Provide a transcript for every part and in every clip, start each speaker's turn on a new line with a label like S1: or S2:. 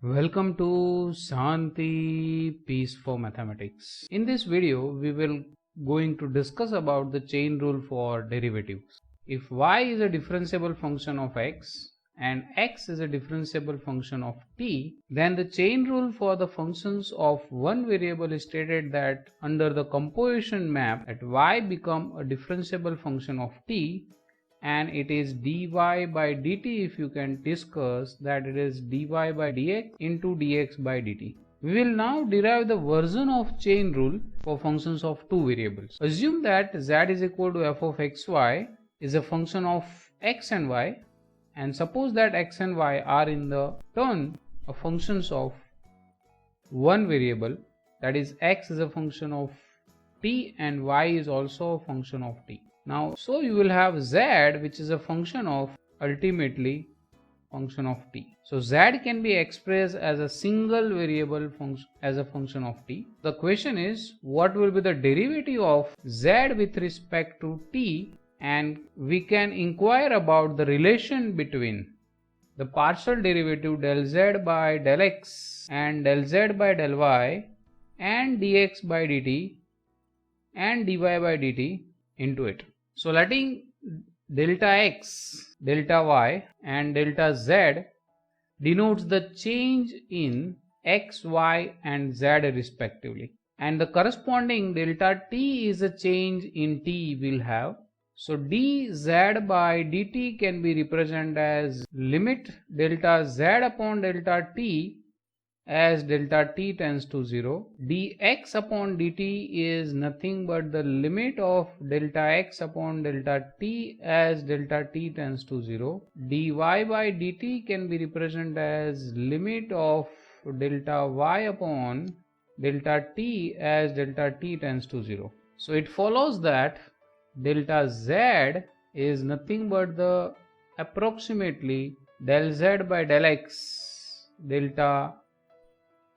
S1: Welcome to Shanti Peace for Mathematics. In this video, we will going to discuss about the chain rule for derivatives. If y is a differentiable function of x and x is a differentiable function of t, then the chain rule for the functions of one variable is stated that under the composition map that y become a differentiable function of t, and it is dy by dt. If you can discuss that it is dy by dx into dx by dt. We will now derive the version of chain rule for functions of two variables. Assume that z is equal to f of xy is a function of x and y, and suppose that x and y are in the turn of functions of one variable, that is x is a function of t and y is also a function of t. Now, so you will have z, which is a function of ultimately function of t. So z can be expressed as a single variable function as a function of t. The question is, what will be the derivative of z with respect to t, and we can inquire about the relation between the partial derivative del z by del x and del z by del y and dx by dt and dy by dt into it. So letting delta x, delta y and delta z denotes the change in x, y and z respectively, and the corresponding delta t is a change in t will have. So dz by dt can be represented as limit delta z upon delta t as delta t tends to 0. Dx upon dt is nothing but the limit of delta x upon delta t as delta t tends to 0. Dy by dt can be represented as limit of delta y upon delta t as delta t tends to 0. So it follows that delta z is nothing but the approximately del z by del x delta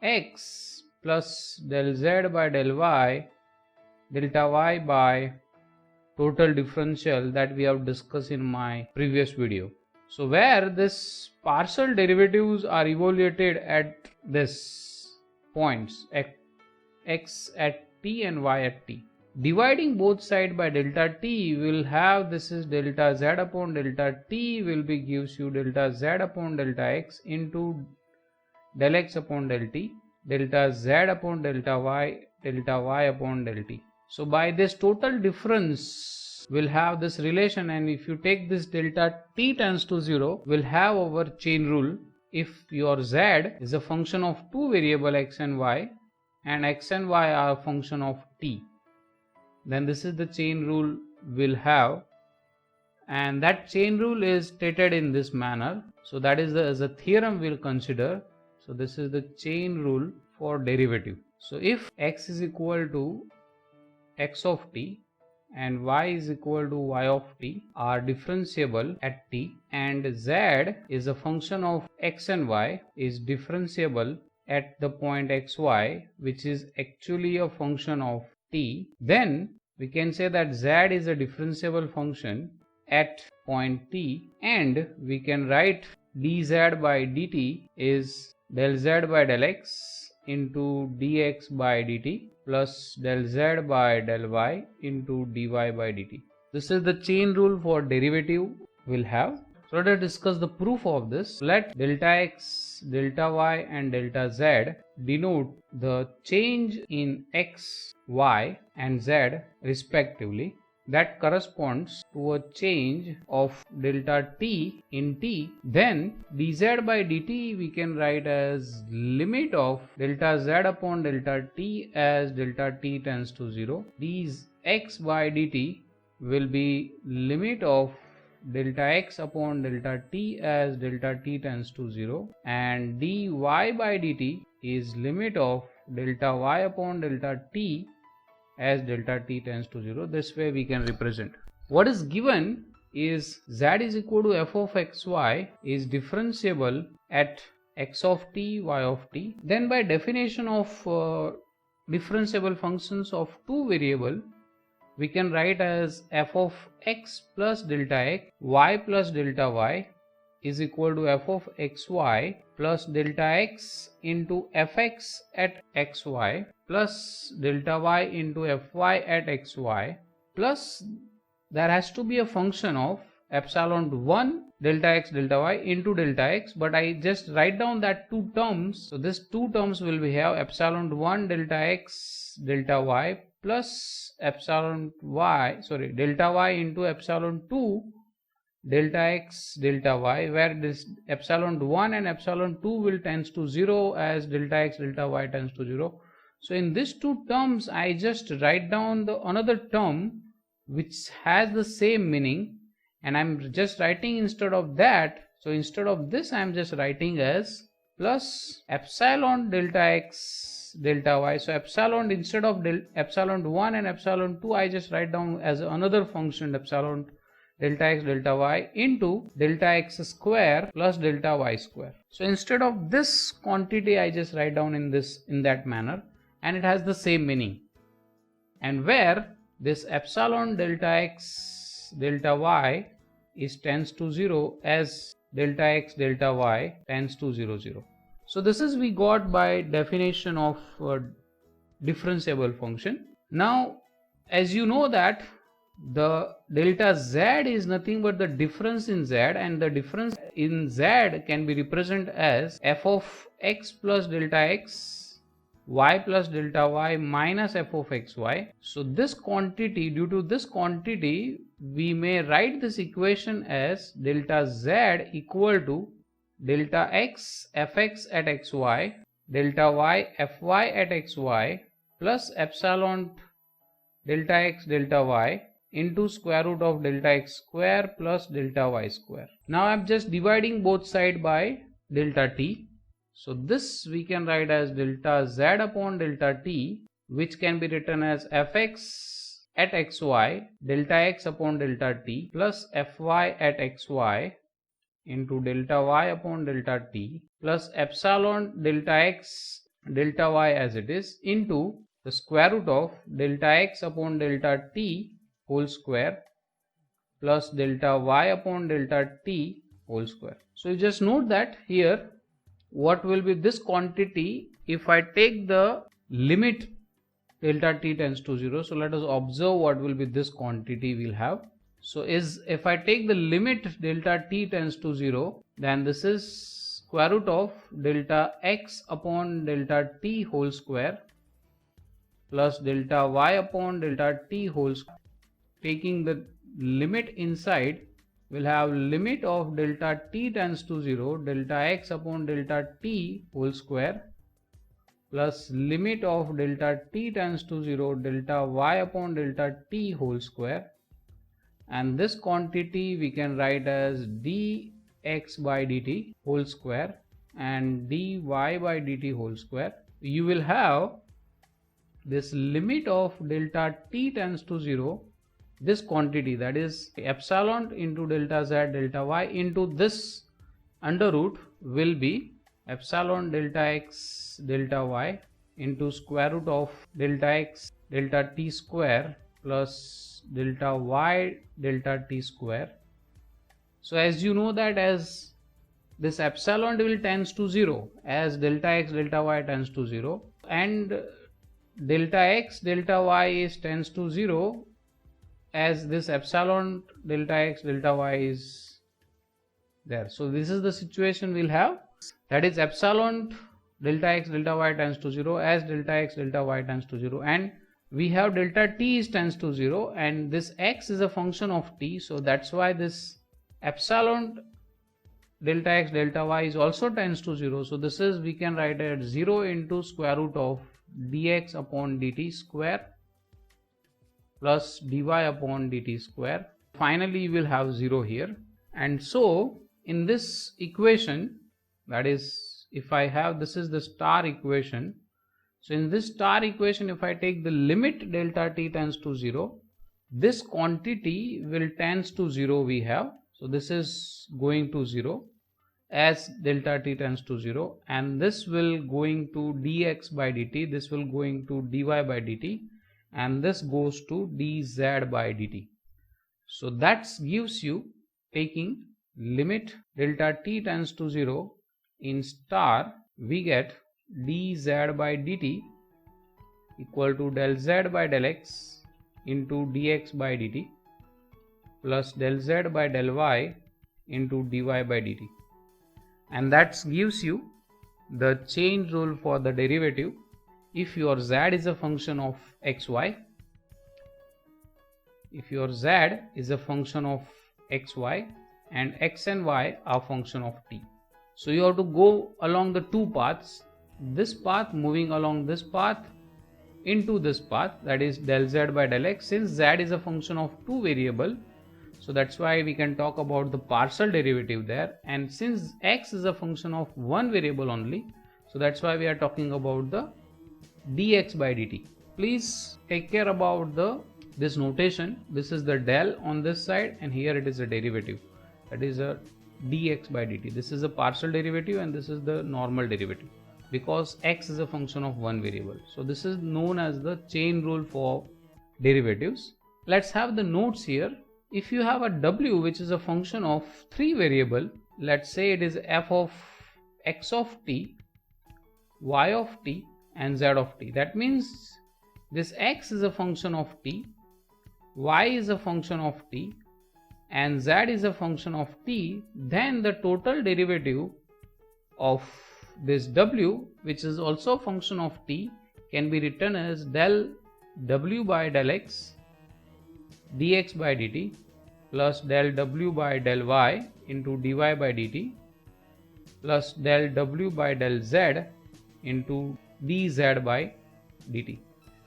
S1: x plus del z by del y delta y by total differential that we have discussed in my previous video. So where this partial derivatives are evaluated at this points x at t and y at t. Dividing both sides by delta t will have, this is delta z upon delta t will be gives you delta z upon delta x into del x upon del t, delta z upon delta y upon del t. So by this total difference will have this relation, and if you take this delta t tends to 0, will have our chain rule. If your z is a function of two variable x and y are a function of t, then this is the chain rule will have, and that chain rule is stated in this manner. So that is the theorem we'll consider. So this is the chain rule for derivative. So if x is equal to x of t and y is equal to y of t are differentiable at t, and z is a function of x and y is differentiable at the point xy, which is actually a function of t, then we can say that z is a differentiable function at point t, and we can write dz by dt is del z by del x into dx by dt plus del z by del y into dy by dt. This is the chain rule for derivative will have. So let us discuss the proof of this. Let delta x, delta y and delta z denote the change in x, y and z respectively that corresponds to a change of delta t in t, then dz by dt we can write as limit of delta z upon delta t as delta t tends to 0. Dx by dt will be limit of delta x upon delta t as delta t tends to 0, and dy by dt is limit of delta y upon delta t as delta t tends to 0. This way we can represent. What is given is z is equal to f of xy is differentiable at x of t, y of t. Then by definition of differentiable functions of two variable, we can write as f of x plus delta x, y plus delta y is equal to f of xy plus delta x into fx at xy plus delta y into fy at xy, plus there has to be a function of epsilon 1 delta x delta y into delta x, but I just write down that two terms. So this two terms will be have epsilon 1 delta x delta y plus delta y into epsilon 2 delta x delta y, where this epsilon 1 and epsilon 2 will tends to 0 as delta x delta y tends to 0. So in these two terms I just write down the another term which has the same meaning, and I'm just writing instead of that. So instead of this I'm just writing as plus epsilon delta x delta y. So epsilon, instead of epsilon 1 and epsilon 2, I just write down as another function epsilon delta x delta y into delta x square plus delta y square. So instead of this quantity I just write down in that manner, and it has the same meaning. And where this epsilon delta x delta y is tends to 0 as delta x delta y tends to 0 0. So this is we got by definition of differentiable function. Now as you know that the delta z is nothing but the difference in z, and the difference in z can be represented as f of x plus delta x, y plus delta y minus f of xy. So this quantity, due to this quantity, we may write this equation as delta z equal to delta x fx at xy, delta y fy at xy plus epsilon delta x delta y into square root of delta x square plus delta y square. Now I am just dividing both sides by delta t. So this we can write as delta z upon delta t, which can be written as fx at xy delta x upon delta t plus fy at xy into delta y upon delta t plus epsilon delta x delta y as it is into the square root of delta x upon delta t whole square plus delta y upon delta t whole square. So you just note that here what will be this quantity if I take the limit delta t tends to 0. So let us observe what will be this quantity we'll have. So if I take the limit delta t tends to 0, then this is square root of delta x upon delta t whole square plus delta y upon delta t whole square. Taking the limit inside, we'll have limit of delta t tends to 0 delta x upon delta t whole square plus limit of delta t tends to 0 delta y upon delta t whole square, and this quantity we can write as dx by dt whole square and dy by dt whole square. You will have this limit of delta t tends to 0, this quantity, that is epsilon into delta z delta y into this under root will be epsilon delta x delta y into square root of delta x delta t square plus delta y delta t square. So as you know that as this epsilon will tends to 0 as delta x delta y tends to 0, and delta x delta y is tends to 0 as this epsilon delta x delta y is there. So this is the situation we'll have, that is epsilon delta x delta y tends to 0 as delta x delta y tends to 0, and we have delta t is tends to 0 and this x is a function of t. So that's why this epsilon delta x delta y is also tends to 0. So this is we can write it 0 into square root of dx upon dt square plus dy upon dt square. Finally you will have 0 here, and so in this equation, that is if I have, this is the star equation. So in this star equation, if I take the limit delta t tends to 0, this quantity will tends to 0 we have. So this is going to 0 as delta t tends to 0, and this will going to dx by dt, this will going to dy by dt, and this goes to dz by dt. So that gives you, taking limit delta t tends to 0 in star, we get dz by dt equal to del z by del x into dx by dt plus del z by del y into dy by dt, and that gives you the chain rule for the derivative. If your z is a function of xy, if your z is a function of xy and x and y are function of t, so you have to go along the two paths, this path moving along this path into this path, that is del z by del x. Since z is a function of two variable, so that's why we can talk about the partial derivative there, and since x is a function of one variable only, so that's why we are talking about the dx by dt. Please take care about this notation. This is the del on this side and here it is a derivative, that is a dx by dt. This is a partial derivative and this is the normal derivative, because x is a function of one variable. So this is known as the chain rule for derivatives. Let's have the notes here. If you have a w which is a function of three variable, let's say it is f of x of t, y of t and z of t. That means this x is a function of t, y is a function of t and z is a function of t, then the total derivative of this w, which is also a function of t, can be written as del w by del x dx by dt plus del w by del y into dy by dt plus del w by del z into dz by dt.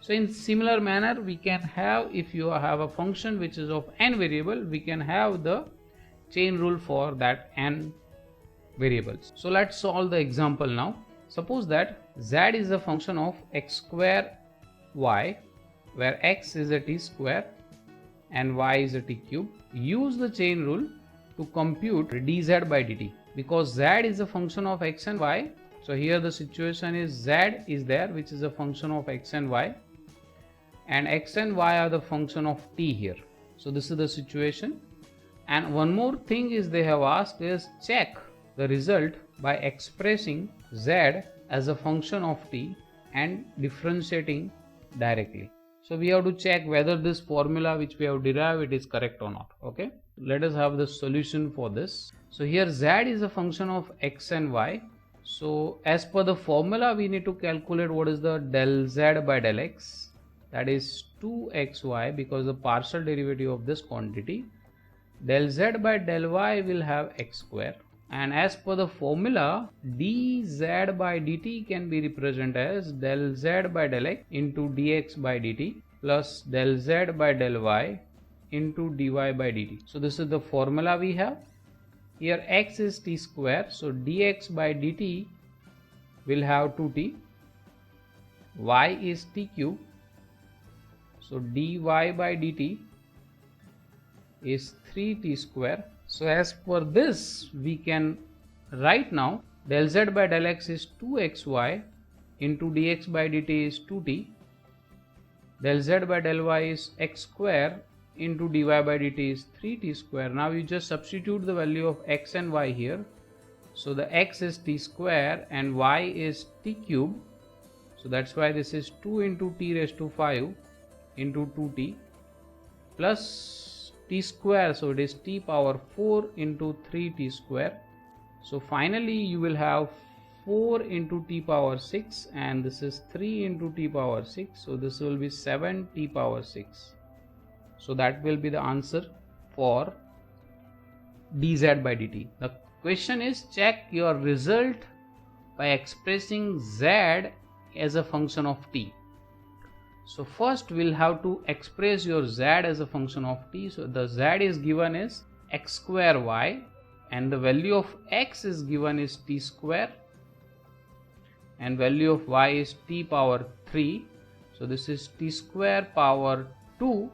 S1: So in similar manner we can have, if you have a function which is of n variable, we can have the chain rule for that n variables. So let's solve the example now. Suppose that z is a function of x square y, where x is a t square and y is a t cube. Use the chain rule to compute dz by dt, because z is a function of x and y. So here the situation is z is there, which is a function of x and y, and x and y are the function of t here. So this is the situation. And one more thing is they have asked is check the result by expressing z as a function of t and differentiating directly. So we have to check whether this formula which we have derived it is correct or not. Okay, let us have the solution for this. So here z is a function of x and y. So as per the formula we need to calculate what is the del z by del x, that is 2xy, because the partial derivative of this quantity. Del z by del y will have x square, and as per the formula dz by dt can be represented as del z by del x into dx by dt plus del z by del y into dy by dt. So this is the formula we have. Here x is t square, so dx by dt will have 2t, y is t cube, so dy by dt is 3t square. So as per this we can write now del z by del x is 2xy into dx by dt is 2t, del z by del y is x square into dy by dt is 3t square. Now you just substitute the value of x and y here. So the x is t square and y is t cube, so that's why this is 2 into t raised to 5 into 2t plus t square, so it is t power 4 into 3t square. So finally you will have 4 into t power 6, and this is 3 into t power 6, so this will be 7 t power 6. So that will be the answer for dz by dt. The question is check your result by expressing z as a function of t. So first we'll have to express your z as a function of t. So the z is given as x square y, and the value of x is given is t square, and value of y is t power 3. So this is t square power 2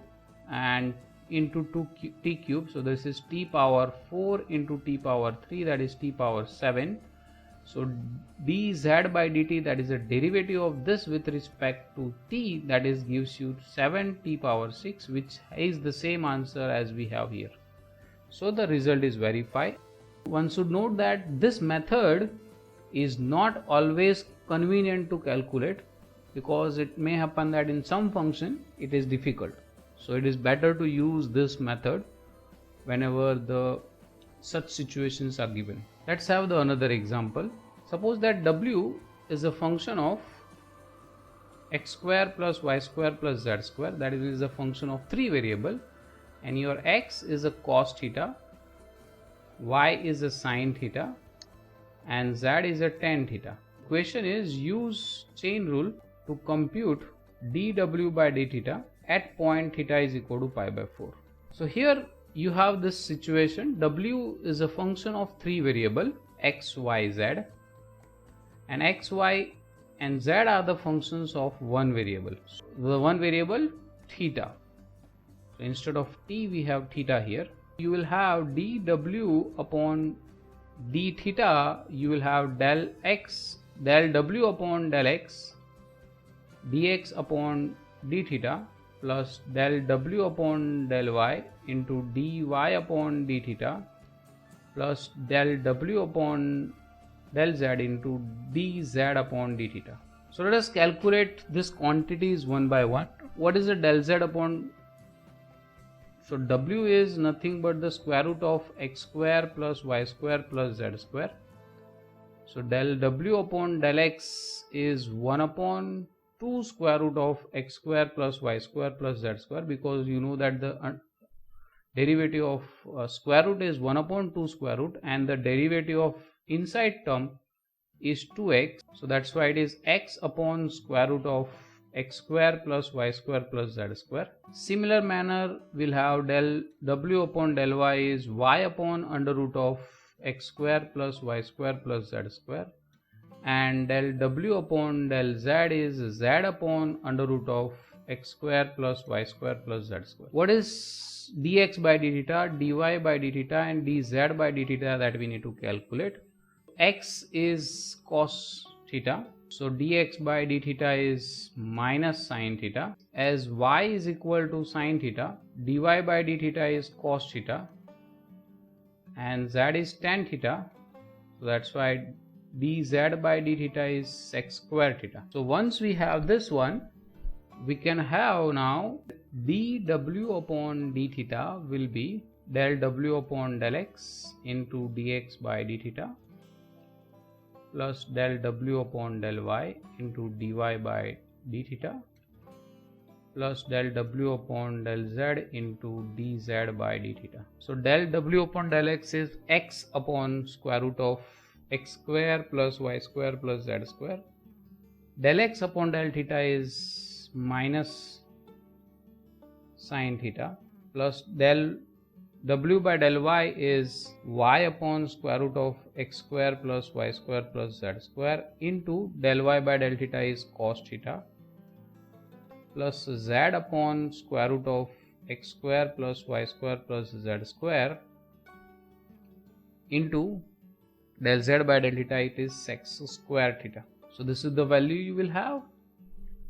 S1: and into 2t cube, so this is t power 4 into t power 3, that is t power 7. So dz by dt, that is a derivative of this with respect to t, that is gives you 7 t power 6, which is the same answer as we have here. So the result is verified. One should note that this method is not always convenient to calculate, because it may happen that in some function it is difficult. So it is better to use this method whenever the such situations are given. Let's have the another example. Suppose that w is a function of x square plus y square plus z square, that is a function of 3 variable, and your x is a cos theta, y is a sin theta, and z is a tan theta. Question is, use chain rule to compute dw by d theta at point theta is equal to pi by 4. So here you have this situation. W is a function of 3 variable x, y, z, and x, y and z are the functions of one variable. So the one variable theta. So instead of t we have theta here. You will have dw upon d theta, you will have del w upon del x dx upon d theta plus del w upon del y into dy upon d theta plus del w upon del z into dz upon d theta. So let us calculate these quantities one by one. What is the del z upon? So w is nothing but the square root of x square plus y square plus z square. So del w upon del x is 1 upon 2 square root of x square plus y square plus z square, because you know that the derivative of square root is 1 upon 2 square root, and the derivative of inside term is 2x. So that's why it is x upon square root of x square plus y square plus z square. Similar manner we'll have del w upon del y is y upon under root of x square plus y square plus z square, and del w upon del z is z upon under root of x square plus y square plus z square. What is dx by d theta, dy by d theta, and dz by d theta that we need to calculate? X is cos theta, so dx by d theta is minus sin theta. As y is equal to sin theta, dy by d theta is cos theta, and z is tan theta, so that's why dz by d theta is sec square theta. So once we have this one, we can have now dw upon d theta will be del w upon del x into dx by d theta plus del w upon del y into dy by d theta plus del w upon del z into dz by d theta. So del w upon del x is x upon square root of x square plus y square plus z square. Del x upon del theta is minus sin theta plus del w by del y is y upon square root of x square plus y square plus z square into del y by del theta is cos theta plus z upon square root of x square plus y square plus z square into del z by del theta, it is sec square theta. So this is the value you will have.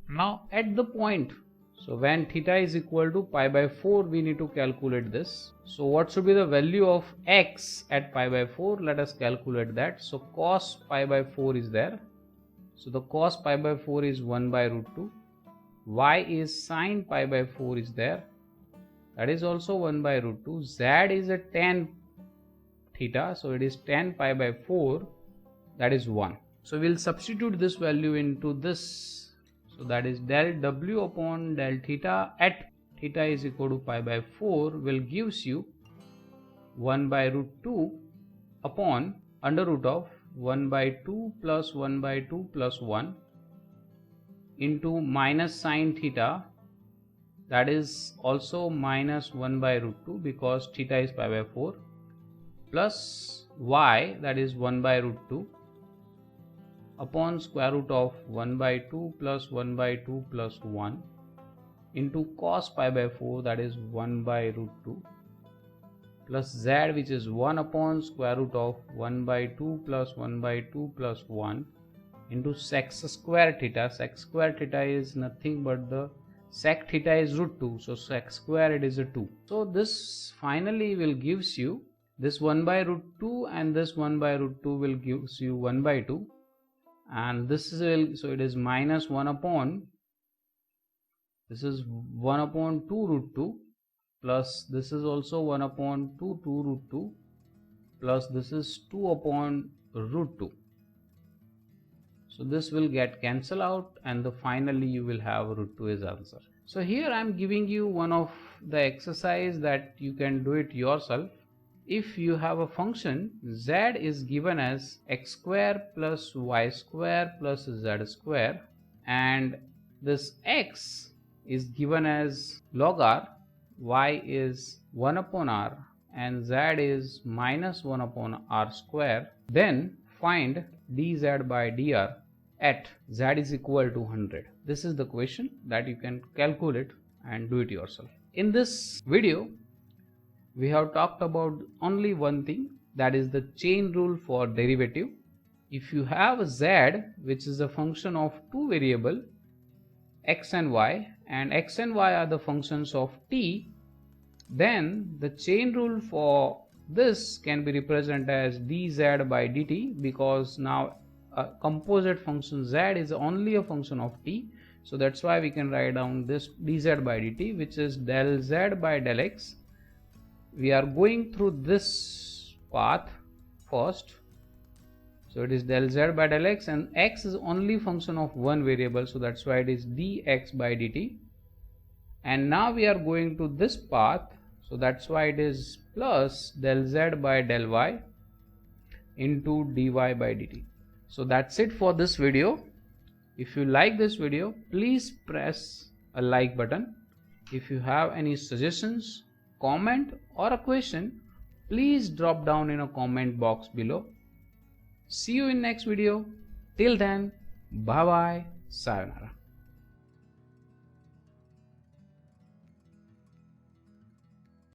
S1: Now at the point, so when theta is equal to pi by 4, we need to calculate this. So what should be the value of x at pi by 4? Let us calculate that. So cos pi by 4 is there. So the cos pi by 4 is 1 by root 2. Y is sin pi by 4 is there. That is also 1 by root 2. Z is a tan theta. So it is tan pi by 4. That is 1. So we'll substitute this value into this. So that is del w upon del theta at theta is equal to pi by 4 will gives you 1 by root 2 upon under root of 1 by 2 plus 1 by 2 plus 1 into minus sin theta, that is also minus 1 by root 2 because theta is pi by 4, plus y, that is 1 by root 2 upon square root of 1 by 2 plus 1 by 2 plus 1 into cos pi by 4, that is 1 by root 2 plus z, which is 1 upon square root of 1 by 2 plus 1 by 2 plus 1 into sec square theta. Sec square theta is nothing but the sec theta is root 2, so sec square it is a 2. So this finally will gives you this 1 by root 2, and this 1 by root 2 will gives you 1 by 2, and this will, so it is minus 1 upon, this is 1 upon 2 root 2, plus this is also 1 upon 2 root 2, plus this is 2 upon root 2. So this will get cancelled out, and finally you will have root 2 as answer. So here I am giving you one of the exercise that you can do it yourself. If you have a function z is given as x square plus y square plus z square, and this x is given as log r, y is 1 upon r, and z is minus 1 upon r square, then find dz by dr at z is equal to 100. This is the question that you can calculate and do it yourself. In this video, we have talked about only one thing, that is the chain rule for derivative. If you have a z which is a function of two variables x and y are the functions of t, then the chain rule for this can be represented as dz by dt, because now a composite function z is only a function of t, so that's why we can write down this dz by dt, which is del z by del x. We are going through this path first, so it is del z by del x, and x is only function of one variable, so that's why it is dx by dt. And now we are going to this path, so that's why it is plus del z by del y into dy by dt. So that's it for this video. If you like this video, please press a like button. If you have any suggestions, comment or a question, please drop down in a comment box below. See you in next video. Till then, bye bye, sayonara.